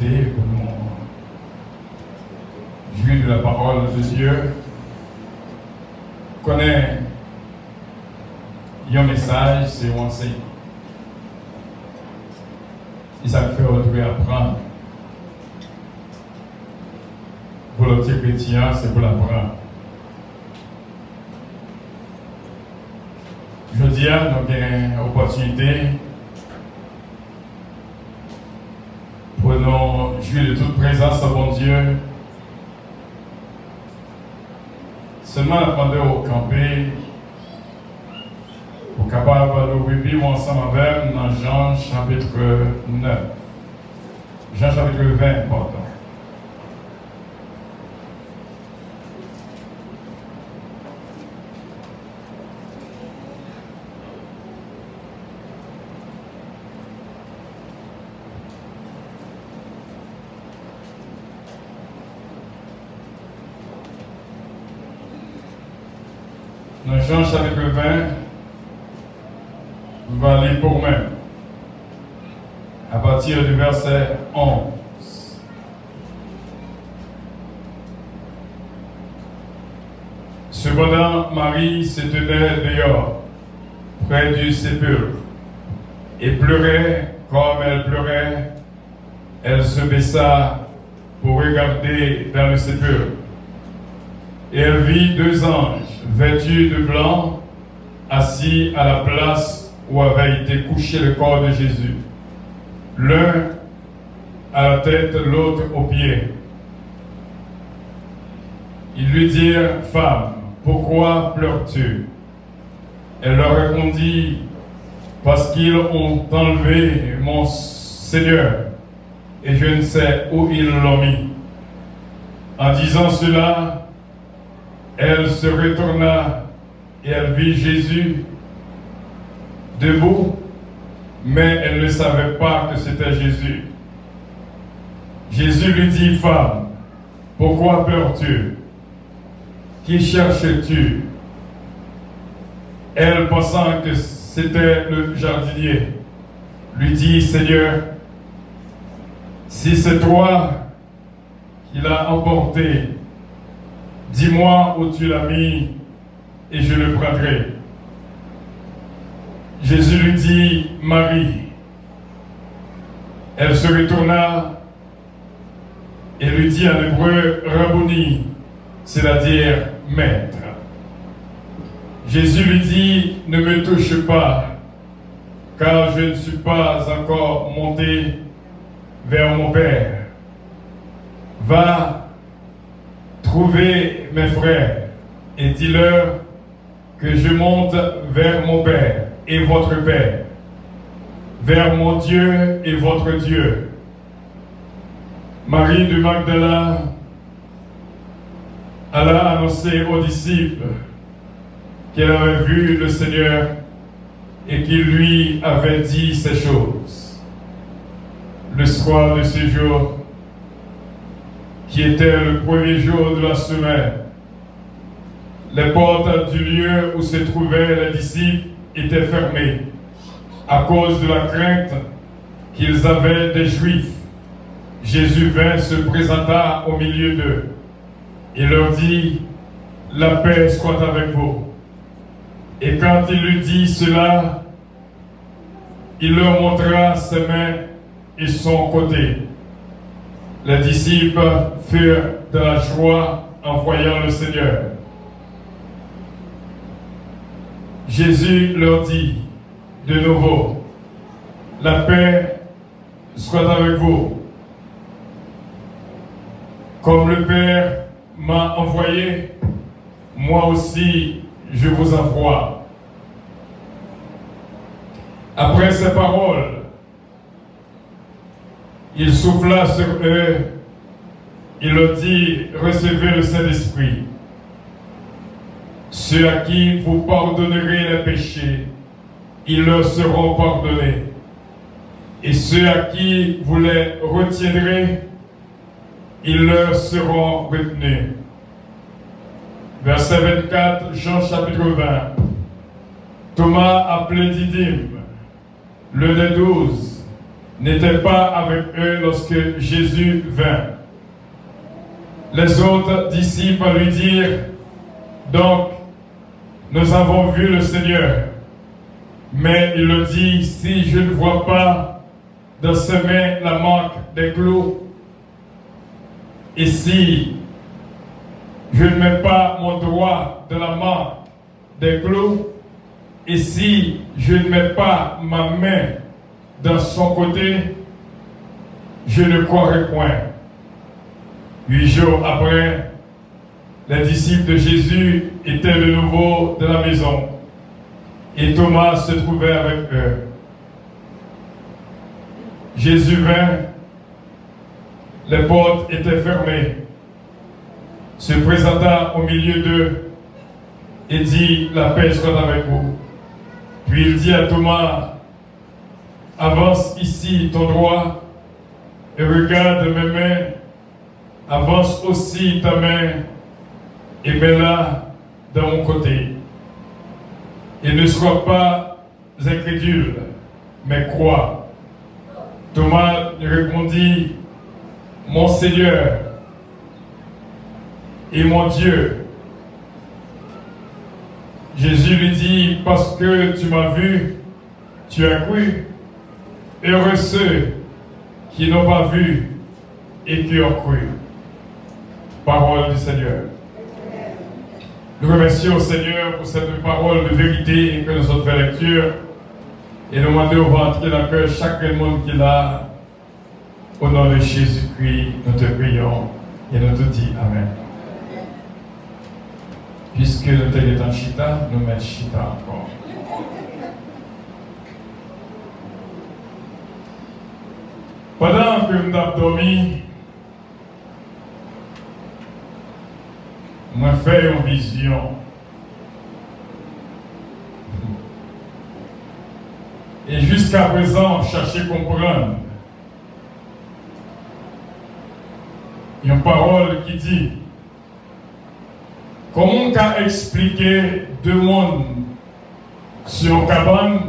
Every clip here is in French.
l'opportunité pour nous jouir de la parole de Dieu. Connaît un message, c'est un enseignement. Et ça fait retrouver apprendre. Volonté chrétien, c'est pour l'apprendre. Je dis, nous avons une opportunité pour nous jouir de toute présence de bon Dieu. Seulement attendez au camper, pour capable de vivre ensemble avec dans Jean chapitre 9. Jean chapitre 20, pardon. Dans Jean chapitre 20, on va lire pour même, à partir du verset 11. Cependant, Marie se tenait dehors, près du sépulcre, et pleurait. Comme elle pleurait, elle se baissa pour regarder dans le sépulcre. Et elle vit deux anges, vêtus de blanc, assis à la place où avait été couché le corps de Jésus. L'un à la tête, l'autre aux pieds. Ils lui dirent, « Femme, pourquoi pleures-tu » Elle leur répondit, « Parce qu'ils ont enlevé mon Seigneur, et je ne sais où ils l'ont mis. » En disant cela, elle se retourna et elle vit Jésus debout, mais elle ne savait pas que c'était Jésus. Jésus lui dit, « Femme, pourquoi pleures-tu? Qui cherches-tu » Elle, pensant que c'était le jardinier, lui dit, « Seigneur, si c'est toi qui l'as emporté, dis-moi où tu l'as mis et je le prendrai. » Jésus lui dit, « Marie. » Elle se retourna et lui dit en hébreu, « Rabboni », c'est-à-dire « Maître ». Jésus lui dit, « Ne me touche pas, car je ne suis pas encore monté vers mon Père. Va trouver mes frères et dis-leur que je monte vers mon Père et votre Père, vers mon Dieu et votre Dieu. » Marie de Magdala alla annoncer aux disciples qu'elle avait vu le Seigneur et qu'il lui avait dit ces choses. Le soir de ce jour, qui était le premier jour de la semaine, les portes du lieu où se trouvaient les disciples étaient fermées à cause de la crainte qu'ils avaient des Juifs. Jésus vint, se présenta au milieu d'eux et leur dit, « La paix soit avec vous. » Et quand il lui dit cela, il leur montra ses mains et son côté. Les disciples furent de la joie en voyant le Seigneur. Jésus leur dit de nouveau, « La paix soit avec vous. Comme le Père m'a envoyé, moi aussi je vous envoie. » Après ces paroles, il souffla sur eux, il leur dit, « Recevez le Saint-Esprit. Ceux à qui vous pardonnerez les péchés, ils leur seront pardonnés. Et ceux à qui vous les retiendrez, ils leur seront retenus. » Verset 24, Jean chapitre 20. Thomas, appelé Didyme, l'un des 12, n'était pas avec eux lorsque Jésus vint. Les autres disciples lui dirent, donc, nous avons vu le Seigneur. Mais il leur dit, si je ne vois pas dans ses mains la marque des clous, et si je ne mets pas mon doigt dans la marque des clous, et si je ne mets pas ma main dans son côté, je ne croirai point. 8 jours après, les disciples de Jésus étaient de nouveau dans la maison et Thomas se trouvait avec eux. Jésus vint, les portes étaient fermées, se présenta au milieu d'eux et dit, la paix soit avec vous. Puis il dit à Thomas, avance ici ton doigt et regarde mes mains, avance aussi ta main et mets-la dans mon côté. Et ne sois pas incrédule, mais crois. Thomas lui répondit, mon Seigneur et mon Dieu. Jésus lui dit, parce que tu m'as vu, tu as cru. Heureux ceux qui n'ont pas vu et qui ont cru. Parole du Seigneur. Nous remercions au Seigneur pour cette parole de vérité que nous avons fait lecture et nous demandons au ventre dans le cœur chaque monde qui l'a. Au nom de Jésus-Christ, nous te prions et nous te disons Amen. Puisque nous sommes en chita, nous mettons chita encore. Pendant que nous avons dormi, moi fait une vision. Et jusqu'à présent, chercher à comprendre. Il y a une parole qui dit, comment qu'a expliqué deux mondes sur une cabane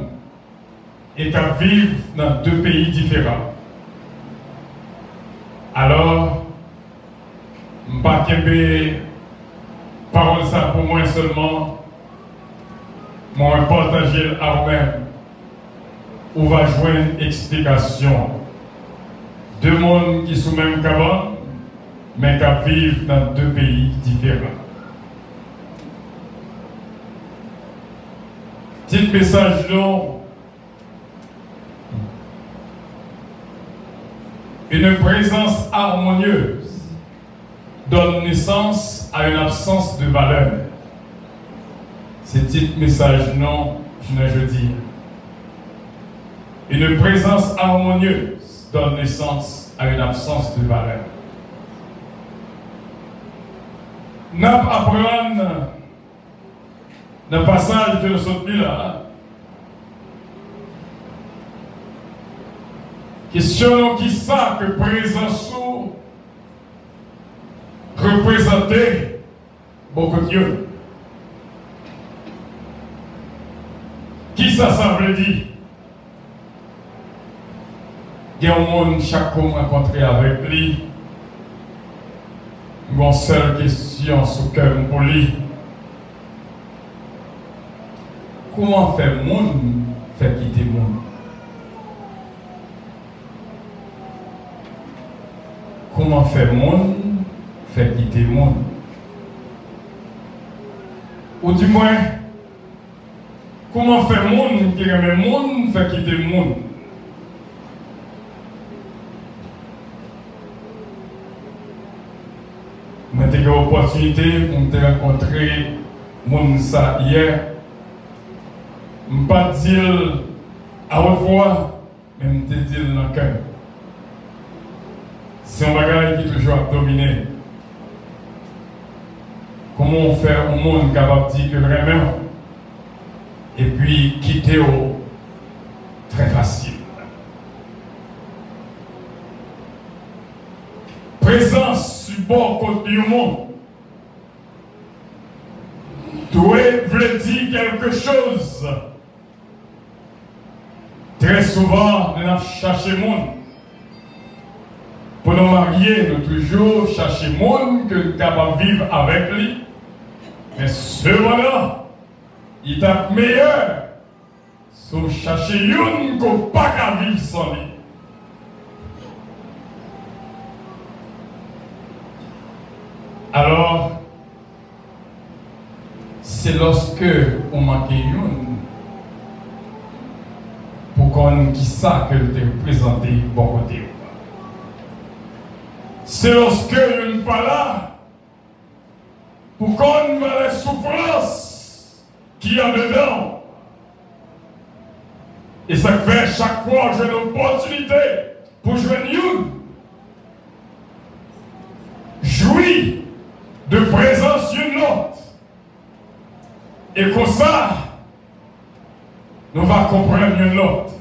et qu'à vivre dans deux pays différents. Alors, je ne vais pas parole ça pour moi seulement, moi partager à vous-même, où va joindre explication. Deux mondes qui sont même cabane, mais qui vivent dans deux pays différents. Petit message long. Une présence harmonieuse donne naissance à une absence de valeur. Ce petit message non, je dis. Une présence harmonieuse donne naissance à une absence de valeur. Nous apprenons dans le passage de notre vie là. Question qui ça que présence représentait beaucoup de Dieu. Qui ça veut dire? Il y a un monde chaque homme rencontré avec lui. Une seule question sur le cœur pour lui. Comment faire le monde fait quitter le monde? Comment faire le monde fait quitter le monde? Ou du moins, comment faire le monde qui aime le monde fait quitter le monde? J'ai eu l'opportunité de rencontrer monde ça hier. Je ne vais pas dire à haute voix, mais je vais dire dans le cœur. C'est un bagage qui est toujours dominé. Comment on fait un monde capable de dire que vraiment, et puis quitter très facile. Présence sur bord côté du monde doit dire quelque chose. Très souvent, nous avons cherché le monde. Pour nous marier, nous toujours chercher le monde que nous sommes capables de vivre avec lui. Mais cependant, il est meilleur si vous cherchez une qu'on ne peut pas vivre sans lui. Alors, c'est lorsque on manque une pour qu'on qui ça que te présenter bon côté. C'est lorsque il n'est pas là pour qu'on voit les souffrances qu'il y a dedans. Et ça fait chaque fois que j'ai une opportunité pour jouer une. Jouir de présence d'une autre. Et comme ça, nous allons comprendre une autre.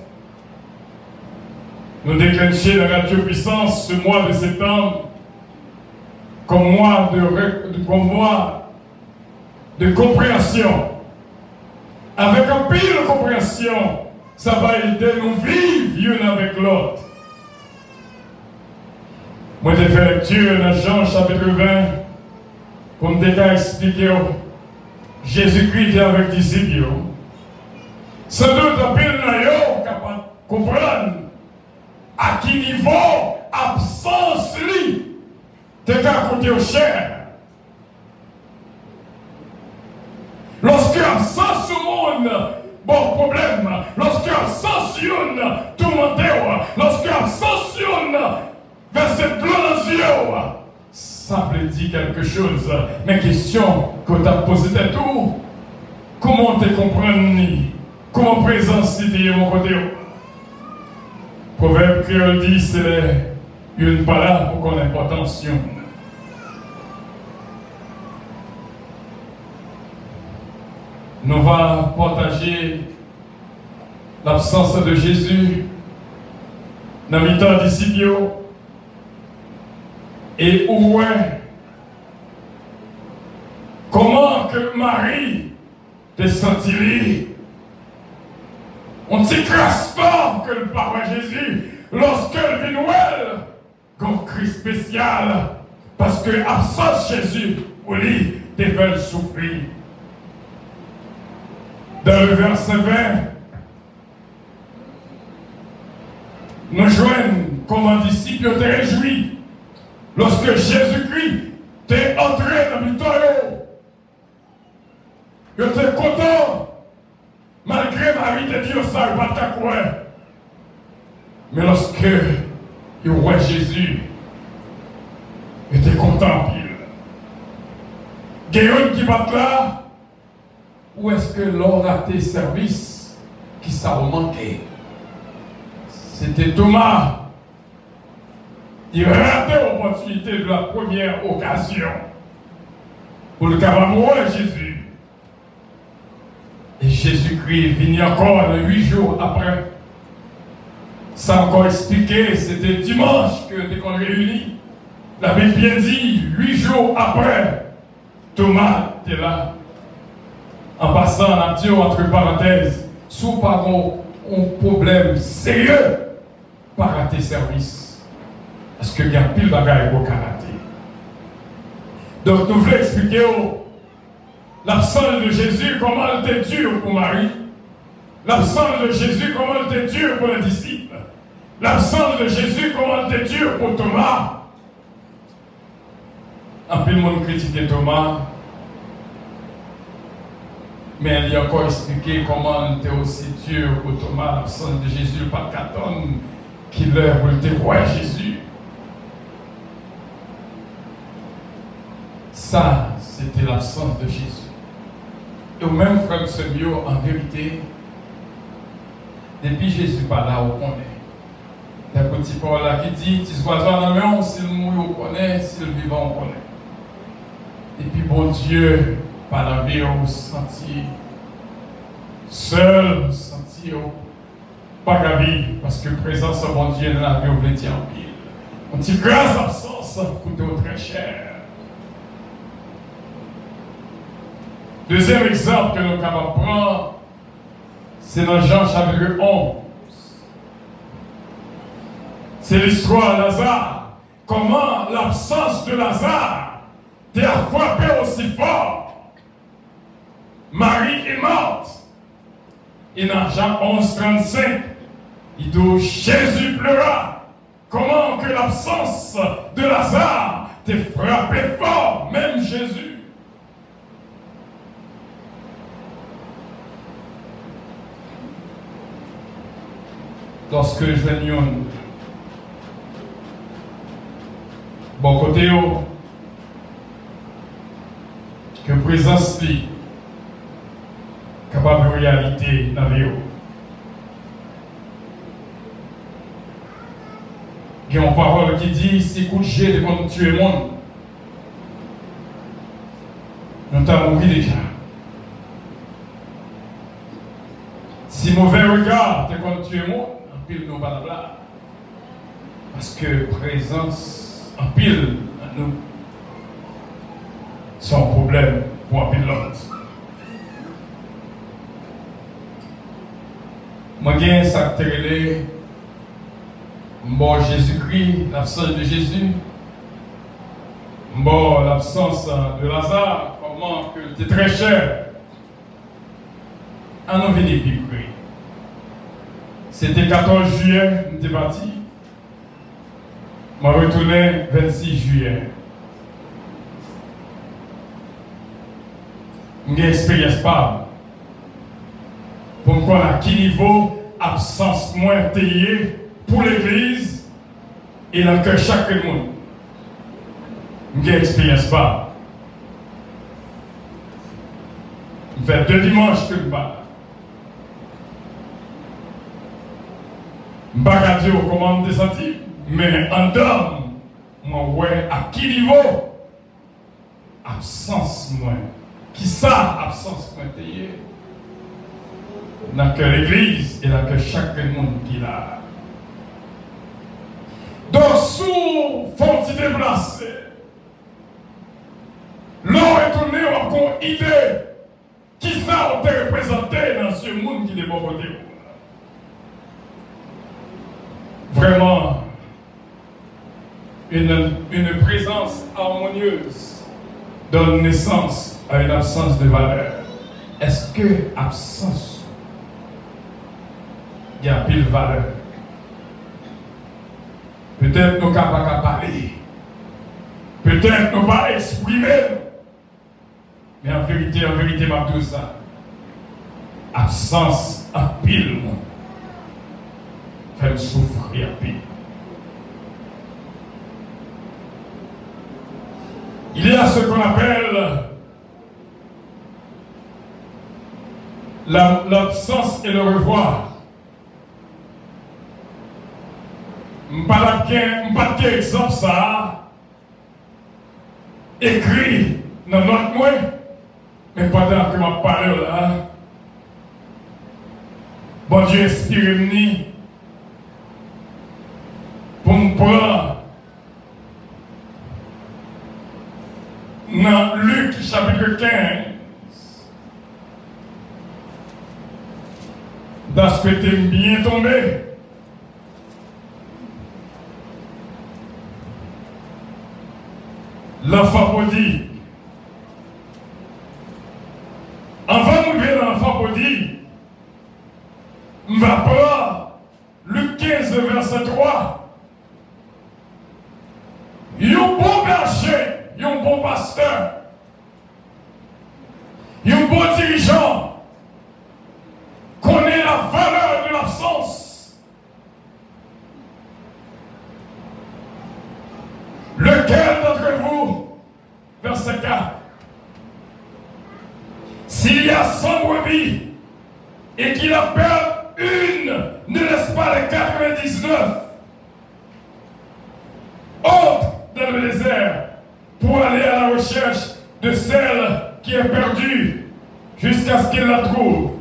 Nous déclenchons la radio puissance ce mois de septembre comme mois de compréhension. Avec un pile de compréhension, ça va aider nous vivre l'une avec l'autre. Moi, j'ai fait lecture dans Jean chapitre 20 pour me expliquer Jésus-Christ était avec les disciples. Sans doute, un pile de capable de comprendre à qui niveau absence lui t'es qu'à côté au cher. Lorsque absence au monde, bon problème. Lorsque absence une, tout le monde, lorsque absence une, verset blanc, ça veut dire quelque chose. Mais question que tu as posée c'est tout. Comment te comprendre? Comment présence c'était mon côté? Proverbe créole dit c'est une parole pour qu'on ait attention. Nous allons partager l'absence de Jésus dans le temps disciples et où est comment que Marie te sentit on ne s'écrase pas que le Papa Jésus lorsqu'elle vient Noël comme Christ spécial parce que absence Jésus pour lui te fait souffrir. Dans le verset 20, nous joignons comme un disciple te réjouit lorsque Jésus-Christ t'est entré dans le temps. Tu es content, malgré Marie te dit ça, il va te croire. Mais lorsque il voit Jésus, il était content pile. Guérin qui va là, où est-ce que l'on a tes services qui ça a manqué? C'était Thomas. Il ratait l'opportunité de la première occasion pour le cabanon de Jésus. Et Jésus-Christ venu encore 8 jours après. Ça encore expliqué, c'était dimanche que qu'on réunit. La Bible bien dit, 8 jours après, Thomas était là. En passant, on a dit entre parenthèses, sous pas un problème sérieux par rater service. Parce qu'il y a pile de bagages pour rater. Donc nous voulons expliquer l'absence de Jésus, comment elle était dure pour Marie. L'absence de Jésus, comment elle était dure pour les disciples. L'absence de Jésus, comment elle était dure pour Thomas. Un peu de monde critiquait Thomas. Mais elle y a encore expliqué comment elle était aussi dur pour Thomas, l'absence de Jésus, pas 4 tonnes qui leur voulait voir Jésus. Ça, c'était l'absence de Jésus. Et au même frère Semio, en vérité, depuis Jésus pas là, on connaît. Il y a un petit Paul là qui dit, tu sois dans la main, s'il mouille, on connaît, s'il vivant, on connaît. Et puis bon Dieu, par la vie, on sentit seul, sentit pas la vie, parce que présence de mon Dieu dans la vie, on voulait dire en pile. On dit grâce absence, coûte très cher. Deuxième exemple que nous avons prendre, c'est dans Jean chapitre 11. C'est l'histoire de Lazare. Comment l'absence de Lazare t'a frappé aussi fort. Marie est morte. Et dans Jean 11, 35, il dit Jésus pleura. Comment que l'absence de Lazare t'a frappé fort, même Jésus. Lorsque je viens bon côté que présence li capable de réalité dans la vie. Il y a une parole qui dit si coup de jet de comme tuer le monde, nous t'avons mouru déjà. Si mauvais regard de comme tuer le monde, en pile nous pas là. Parce que présence en pile à nous, c'est un problème pour un pilote. Moi, j'ai ça que bon Jésus-Christ, l'absence de Jésus, bon l'absence de Lazare, comment que c'était très cher. À nous venir prier. C'était 14 juillet, nous étions partis. Je retourné 26 juillet. J'ai une expérience pas. Pour me connaître à quel niveau absence moins payée pour l'église et dans le cœur de chaque monde. J'ai une expérience pas. Je fais 2 dimanches que je parle. Je ne sais pas comment je me sens, mais en dehors, moi, ouais, à quel niveau absence moins. Qui ça, absence moins payée? Dans que l'église et dans que chaque monde qui l'a. Donc, sous font-ils déplacer. L'on est tourné en une idée. Qui ça on te représenté dans ce monde qui est bon côté? Vraiment, une présence harmonieuse donne naissance à une absence de valeur. Est-ce que absence, il y a pile valeur? Peut-être nous ne pouvons pas parler. Peut-être nous ne pouvons pas exprimer. Mais en vérité, ma tout ça. Absence à pile. Fait souffrir pile. Il y a ce qu'on appelle l'absence et le revoir. Je ne sais pas quel exemple ça écrit dans notre moi, mais pendant que je parle là, bon Dieu inspire-moi pour me prendre dans Luc chapitre 15. Dans ce que tu es bien tombé. L'enfant prodigue. Avant de venir l'enfant prodigue, on va prendre Luc 15, verset 3. Un bon berger, un bon pasteur, un bon dirigeant connaît la valeur de l'absence. Lequel d'entre vous, verset 4, s'il y a 100 brebis et qu'il en perd une, ne laisse pas les 99 autres dans le désert pour aller à la recherche de celle qui est perdue jusqu'à ce qu'il la trouve.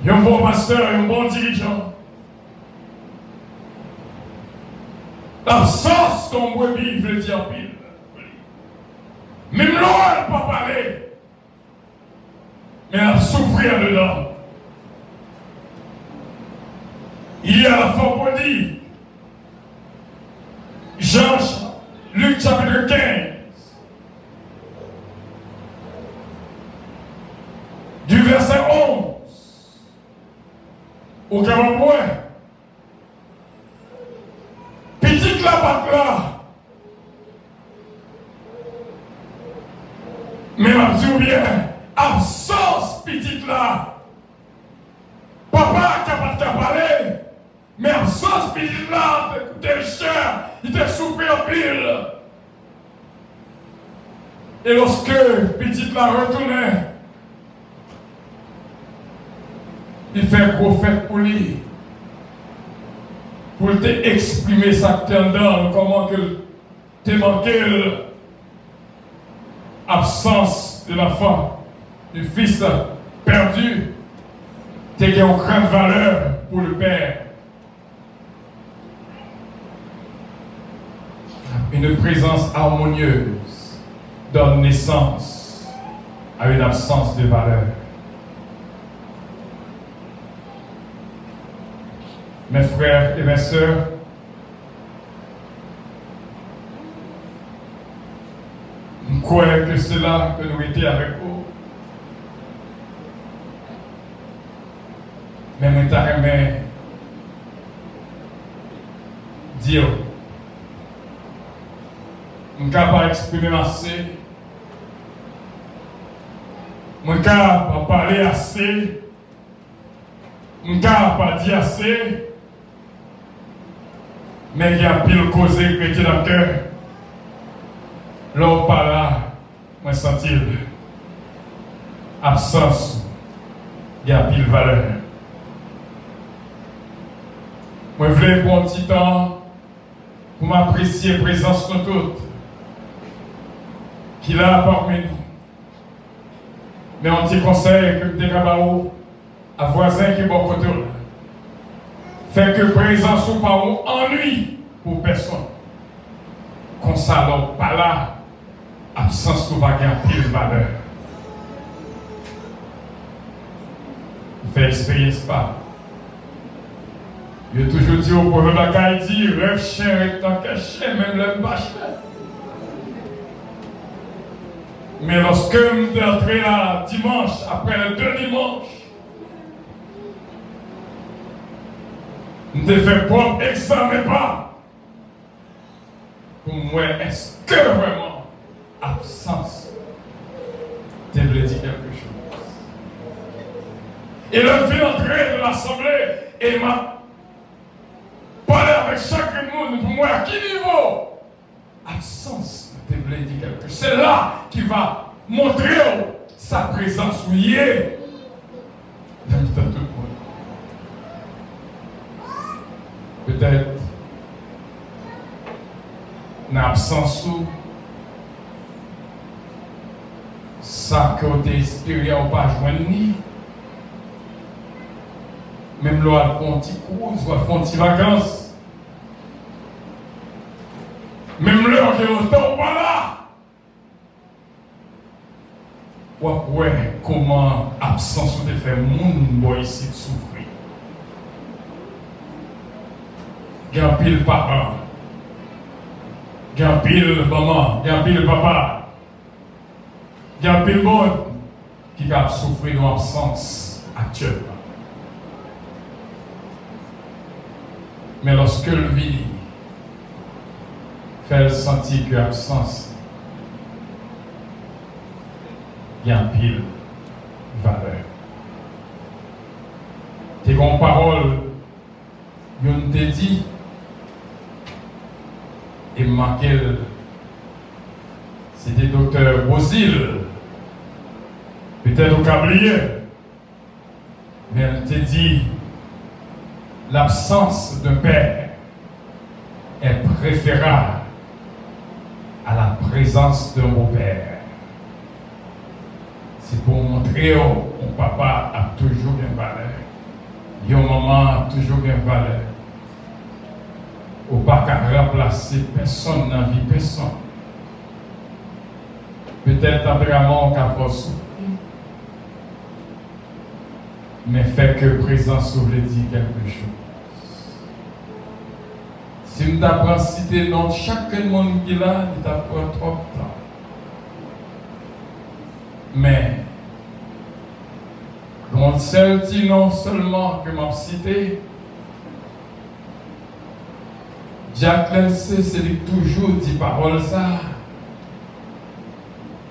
Il y a un bon pasteur, un bon dirigeant. L'absence qu'on brebis veut dire pile. Même l'on ne peut pas parler. Mais elle souffrir dedans. Il y a la foi prodigue. Luc chapitre 15. Du verset 11. Au grand point. Petite la batte là. Mais ma dit bien, absence petite là. Papa capable de parler. Mais absence petite là, t'es le chien, il t'a souffert en pile. Et lorsque petite là retournait, il fait un gros fait pour lui. Pour t'exprimer sa tendance, comment que t'es manqué l'absence de la femme, du fils perdu, t'es une grande valeur pour le père. Une présence harmonieuse donne naissance à une absence de valeur. Mes frères et mes sœurs, je crois que c'est là que nous étions avec vous. Mais je t'aimerais dire, je ne peux pas exprimer assez, je ne peux pas parler assez, je ne peux pas dire assez. Mais il y a pile causé qui était dans le cœur. L'homme par là, moi sentir absence, il y a pile valeur. Moi je voulais pour un petit temps pour m'apprécier la présence de toutes qui là parmi nous. Mais un petit conseil que je suis à voisin qui est bon côté. Fait que présence ou pas ennui pour personne. Comme ça, alors, pas là, absence ou va gagner de valeur. Fait expérience pas. Je toujours dit au proverbe de la Haïti, rêve chien et tant que chien, même le pas chien. Mais lorsque je suis entré là dimanche, après les 2 dimanches, je fais propre examen pas. Pour moi, est-ce que vraiment absence te veut dire quelque chose? Et le fait entrer de l'assemblée et m'a parlé avec chaque monde pour moi à quel niveau? Absence te veut dire quelque chose. C'est là qui va montrer sa présence où il est. J'invite à tout le monde. Peut-être, en absence ou ça que tu espéré ou pas joindre ni. Même là, on fait un petit cruise, on fait un petit vacances. Même là, on est autant pas là. Ouais, comment absence te fait moun ici de souffrir. Il y a un pile papa, il y a un pile maman, il y a un pile papa, il y a un pile monde qui a souffert de l'absence actuellement. Mais lorsque le vit, fait sentir que l'absence, il y a un pile valeur. Tes grandes paroles, yon te dit, et Maquel, c'était docteur Bozil, peut-être au Cablier, mais elle te dit, l'absence d'un père est préférable à la présence d'un beau-père. C'est pour montrer que mon papa a toujours une valeur, mon maman a toujours une valeur. Ou pas qu'à remplacer personne dans la vie, personne. Peut-être tempérament qu'à force souffrir. Mais fait que présence veut dire quelque chose. Si nous t'apprends à citer le nom de chaque monde qui est là, il t'apprend trop de temps. Mais, quand seul petit nom seulement que m'a cité, Jacques Lensé, c'est toujours dit parole ça.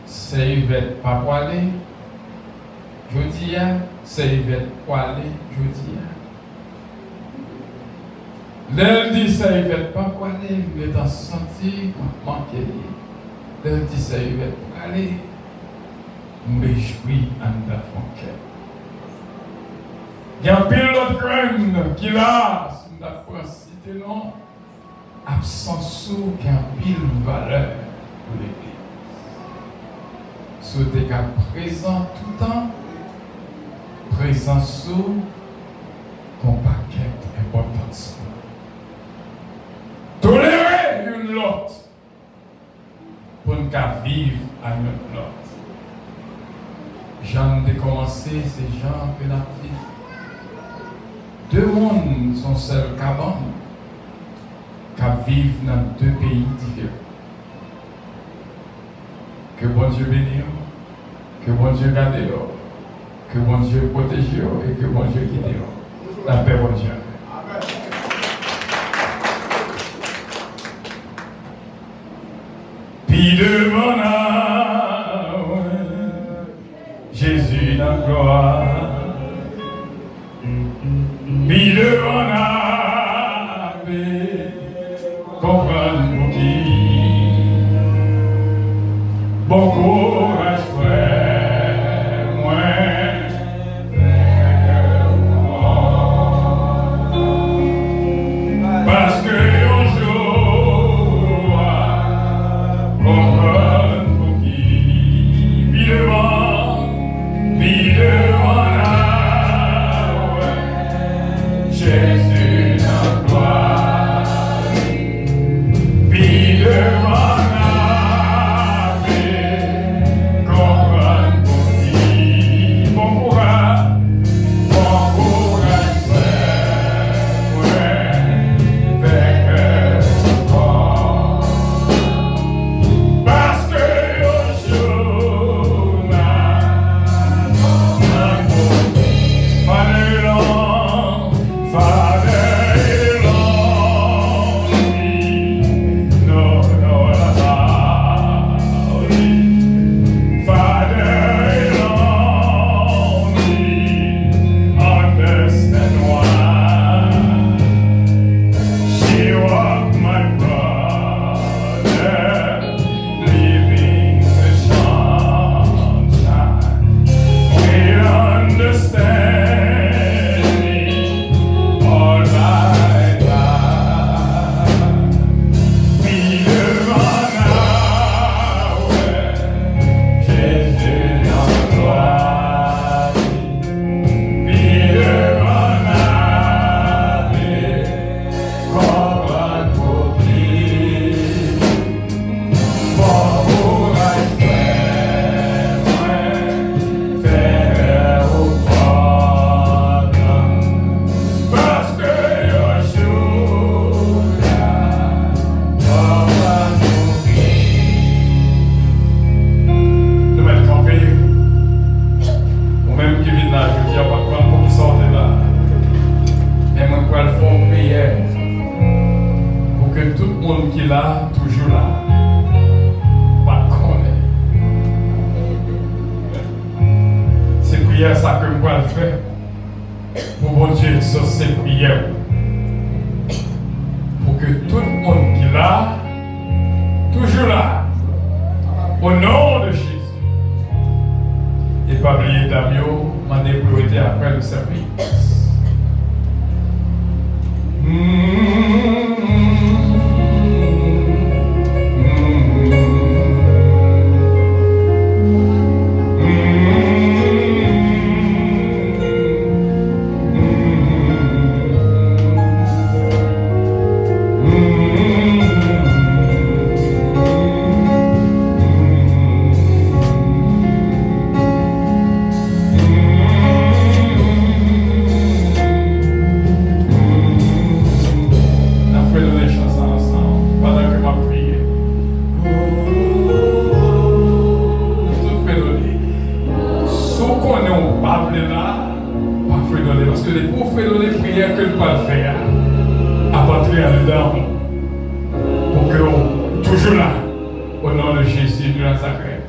C'est Yvette pas poilé. Je dis, c'est Yvette poilé. Je dis, l'elle dit, c'est Yvette pas poilé. Mais dans senti, manqué. L'elle dit, c'est Yvette poilé. Me réjouis en la fonquette. Il y a un pile d'autres graines qui là, si nous avons cité non, absence sous qui a un pile valeur pour l'église. Sous des cas présents tout le temps, présent sous, qu'on paquet importance. Tolérer une l'autre pour nous vivre à notre l'autre. Jean de commencer, c'est Jean que n'a fait. Deux mondes sont seuls cabanes qui vivent dans deux pays différents. Que bon Dieu bénisse, que bon Dieu garde, que bon Dieu protège et que bon Dieu guide. La paix, bon Dieu. Puis devant nous, Jésus dans la gloire. Puis devant nous, comprendre pour qui. Bon courage, frère, moi, parce que un jour, comprendre pour qui. Puis devant nous, Jésus dans la gloire. Puis devant de Nazareth.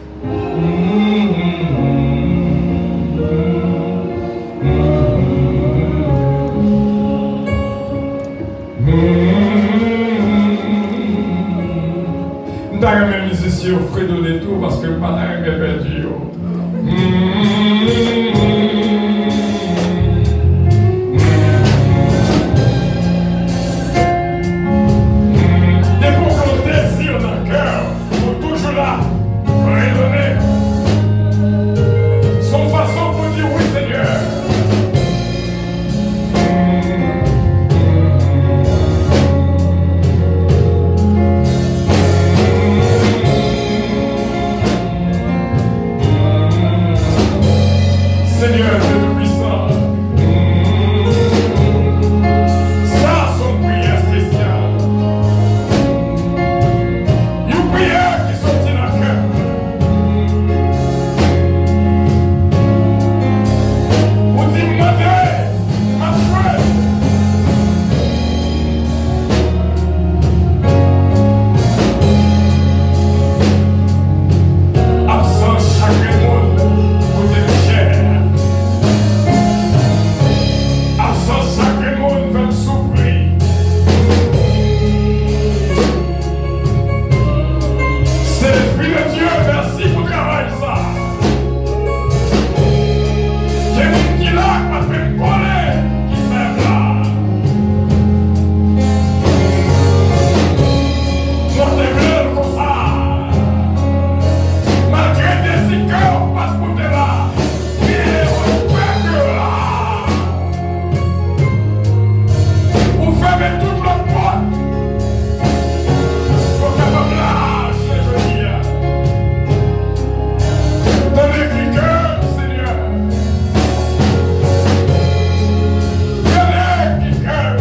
Je vais musicien fredonner tout parce que le matin est perdu. Dès qu'on a le désir dans le cœur, on est toujours là, redonner. Son façon pour dire oui Seigneur. Seigneur, Dieu Tout-Puissant, ça, son prière spéciale. Une prière qui sortit dans le cœur. Vous dites, demandez, ma frère. Absent chaque monde, vous dites cher. Absent chaque monde va souffrir. C'est l'Esprit de Dieu, merci pour travailler ça. J'ai mon qui là, pas fait me coller, qui fait là. Moi, t'es bleu comme ça. Malgré tes icônes, pas de côté là. Il est ouvert que là. Vous fermez toute la porte. Faut capable là, je dis. Dans l'écriture, Seigneur. Dans l'écriture.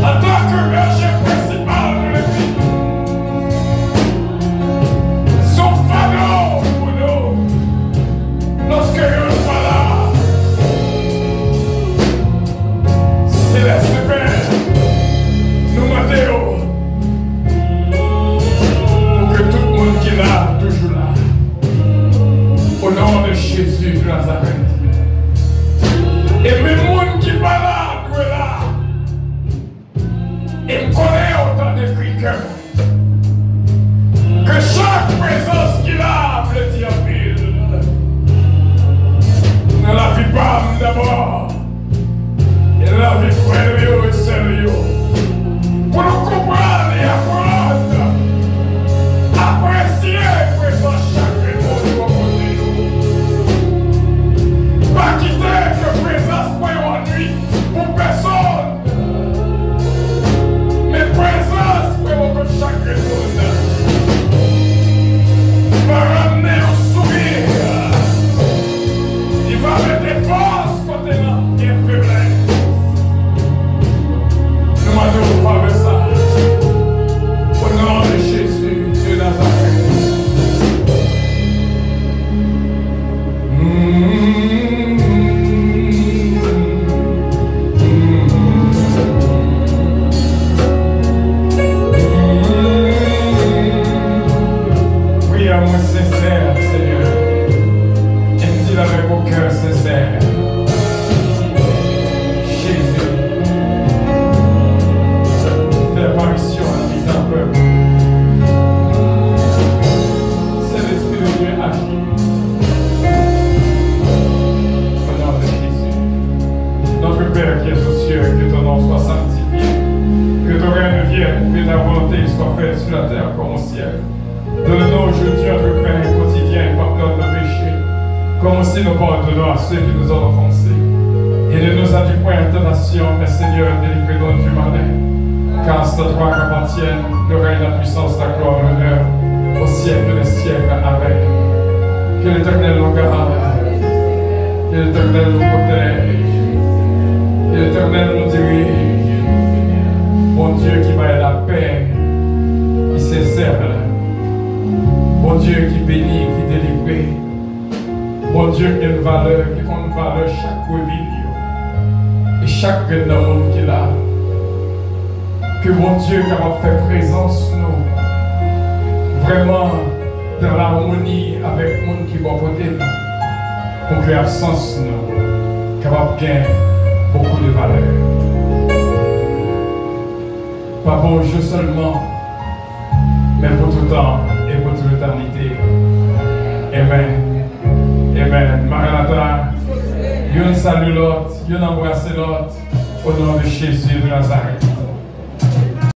En tant que berger principal de l'Église. Son fardeau pour nous. Lorsque je ne suis pas là. Céleste Père, nous Mathéo, pour que tout le monde qui est là, toujours là, au nom de Jésus de Nazareth. Et même le monde qui n'est pas là, tout est là. Et me connaît autant de cris que chaque présence qu'il a, me dit en pile. Ne la vis pas d'abord. Et la vie frère et sérieux. Pour nous comprendre et apprendre. Apprécier présent chaque mot de nous. Pas quitter que présence pour ennui pour personne. Mais présence pour chaque monde. Va ramener un sourire. Il va mettre des forces côté là et faiblesse. Nous m'avons pas fait ça. Au nom de Jésus de Nazareth. Oui, à moi sincère, Seigneur. Et me dis avec au cœur sincère. Jésus. Fais apparition à la vie d'un peuple. C'est l'Esprit de Dieu agit. Au nom de Jésus. Notre Père qui es aux cieux, que ton nom soit sanctifié. Que ton règne vienne, que ta volonté soit faite sur la terre comme au ciel. Donne-nous aujourd'hui notre pain quotidien et pardonne nos péchés, comme aussi nous pardonnons à ceux qui nous ont offensés. Et ne nous induis point en tentation, mais Seigneur, délivre-nous du malin. Car c'est à toi qu'appartiennent le règne, la puissance, la gloire, l'honneur, au siècle des siècles. Amen. Que l'Éternel nous garde, que l'Éternel nous protège, que l'Éternel nous dirige. Mon Dieu qui m'a la paix, qui sincère. Mon Dieu qui bénit, qui délivre. Mon Dieu qui a une valeur, qui compte une valeur chaque rébellion. Et chaque grain dans le monde qui est là. Que mon Dieu qui a fait présence nous. vraiment dans l'harmonie avec le monde qui va côté nous, pour que l'absence nous capable de gagner beaucoup de valeur. Pas pour aujourd'hui seulement, mais pour tout temps et pour toute l'éternité. Amen. Amen. Maranatha, yon salue l'autre, yon embrasse l'autre, au nom de Jésus de Nazareth.